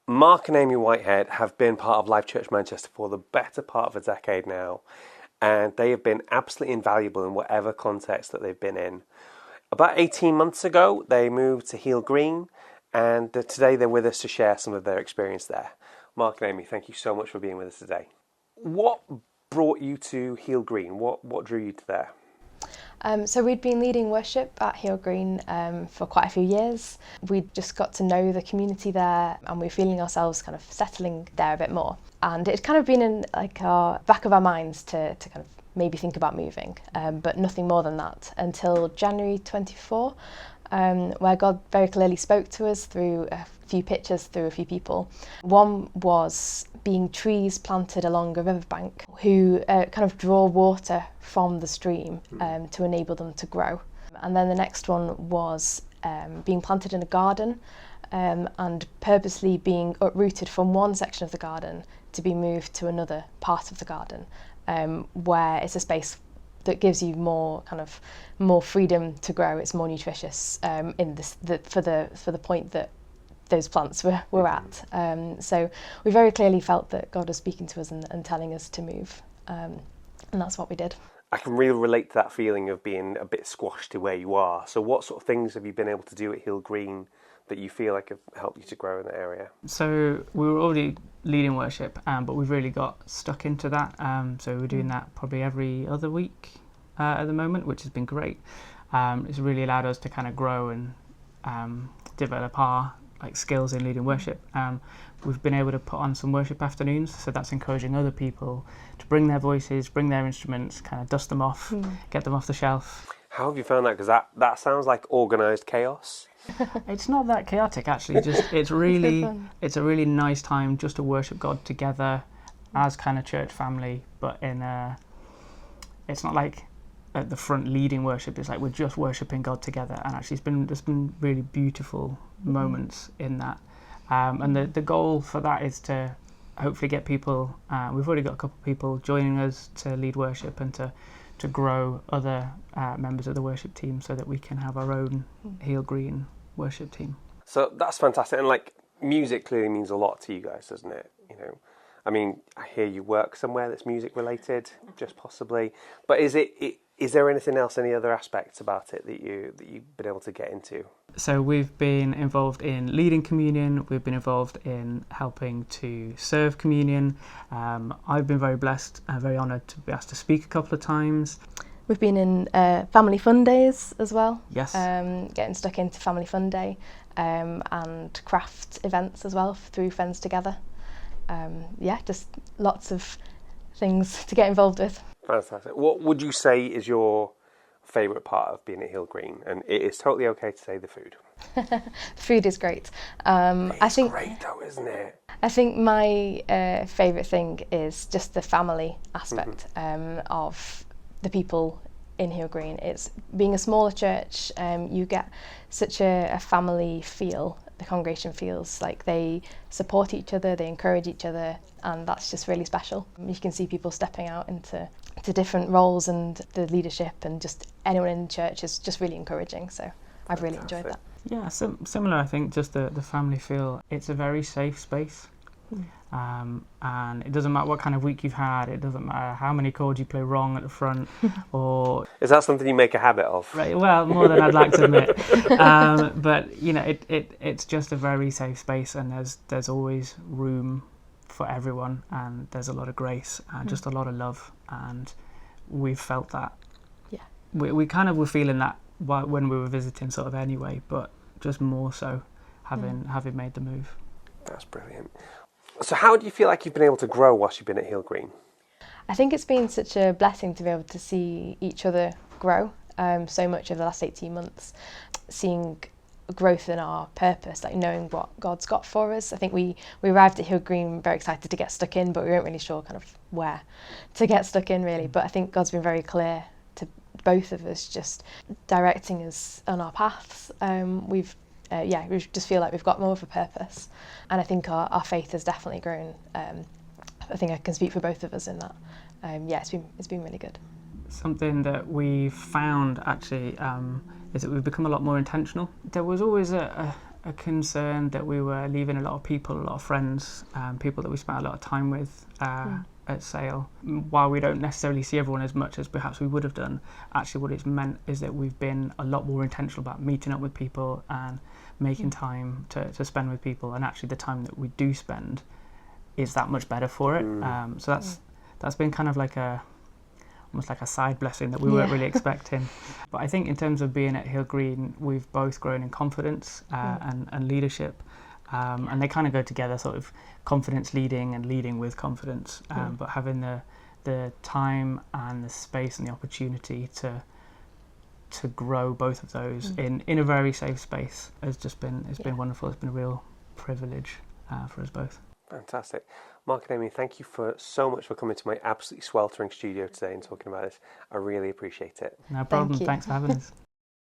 Mark and Amy Whitehead have been part of LifeChurch Manchester for the better part of a decade now, and they have been absolutely invaluable in whatever context that they've been in. About 18 months ago, they moved to Heald Green, and today they're with us to share some of their experience there. Mark and Amy, thank you so much for being with us today. What brought you to Heald Green? What drew you to there? So we'd been leading worship at Heald Green for quite a few years. We'd just got to know the community there, and we were feeling ourselves kind of settling there a bit more. And it kind of been in like our back of our minds to kind of maybe think about moving, but nothing more than that until January 24, where God very clearly spoke to us through a few pictures, through a few people. One was being trees planted along a riverbank who kind of draw water from the stream to enable them to grow. And then the next one was being planted in a garden and purposely being uprooted from one section of the garden to be moved to another part of the garden, where it's a space that gives you more freedom to grow. It's more nutritious for the point that those plants were at. So we very clearly felt that God was speaking to us and telling us to move, and that's what we did. I can really relate to that feeling of being a bit squashed to where you are. So what sort of things have you been able to do at Heald Green that you feel like have helped you to grow in that area? So we were already leading worship, but we've really got stuck into that. So we're doing that probably every other week at the moment, which has been great. It's really allowed us to kind of grow and develop our skills in leading worship. We've been able to put on some worship afternoons, so that's encouraging other people to bring their voices, bring their instruments, kind of dust them off, get them off the shelf. How have you found that? Because that sounds like organised chaos. It's not that chaotic, actually. Just it's a really nice time just to worship God together as kind of church family, but it's not like at the front leading worship. It's like we're just worshipping God together, and actually there's been really beautiful moments in that. And the goal for that is to hopefully get people. We've already got a couple of people joining us to lead worship and to grow other members of the worship team, so that we can have our own Heald Green worship team. So that's fantastic, and music clearly means a lot to you guys, doesn't it? I mean, I hear you work somewhere that's music related, just possibly. But is there anything else, any other aspects about it that you've been able to get into? So we've been involved in leading communion. We've been involved in helping to serve communion. I've been very blessed and very honoured to be asked to speak a couple of times. We've been in family fun days as well. Yes. Getting stuck into family fun day and craft events as well through Friends Together. Just lots of things to get involved with. Fantastic. What would you say is your favourite part of being at Heald Green? And it is totally okay to say the food. Food is great. It's great though, isn't it? I think my favourite thing is just the family aspect of the people in Heald Green. It's being a smaller church, you get such a family feel. The congregation feels like they support each other, they encourage each other, and that's just really special. You can see people stepping out into different roles, and the leadership and just anyone in the church is just really encouraging, so I've really enjoyed that. Yeah, similar, I think, just the family feel. It's a very safe space. And it doesn't matter what kind of week you've had, it doesn't matter how many chords you play wrong at the front, or... Is that something you make a habit of? Right, well, more than I'd like to admit. But, it's just a very safe space, and there's always room for everyone, and there's a lot of grace, and just a lot of love, and we've felt that. Yeah. We kind of were feeling that when we were visiting sort of anyway, but just more so having made the move. That's brilliant. So how do you feel like you've been able to grow whilst you've been at Heald Green? I think it's been such a blessing to be able to see each other grow so much over the last 18 months, seeing growth in our purpose, knowing what God's got for us. I think we arrived at Heald Green very excited to get stuck in, but we weren't really sure kind of where to get stuck in really. But I think God's been very clear to both of us, just directing us on our paths. We just feel like we've got more of a purpose, and I think our faith has definitely grown. I think I can speak for both of us in that. It's been really good. Something that we found actually is that we've become a lot more intentional. There was always a a concern that we were leaving a lot of people, a lot of friends, people that we spent a lot of time with at Sale. While we don't necessarily see everyone as much as perhaps we would have done, actually what it's meant is that we've been a lot more intentional about meeting up with people and making time to spend with people, and actually the time that we do spend is that much better for it. So that's been kind of like almost like a side blessing that we weren't really expecting. But I think in terms of being at Heald Green, we've both grown in confidence and leadership, and they kind of go together, sort of confidence leading and leading with confidence, but having the time and the space and the opportunity to grow both of those in a very safe space has just been been wonderful. It's been a real privilege for us both. Fantastic. Mark and Amy, thank you so much for coming to my absolutely sweltering studio today and talking about this. I really appreciate it. No problem. Thank you. Thanks for having us.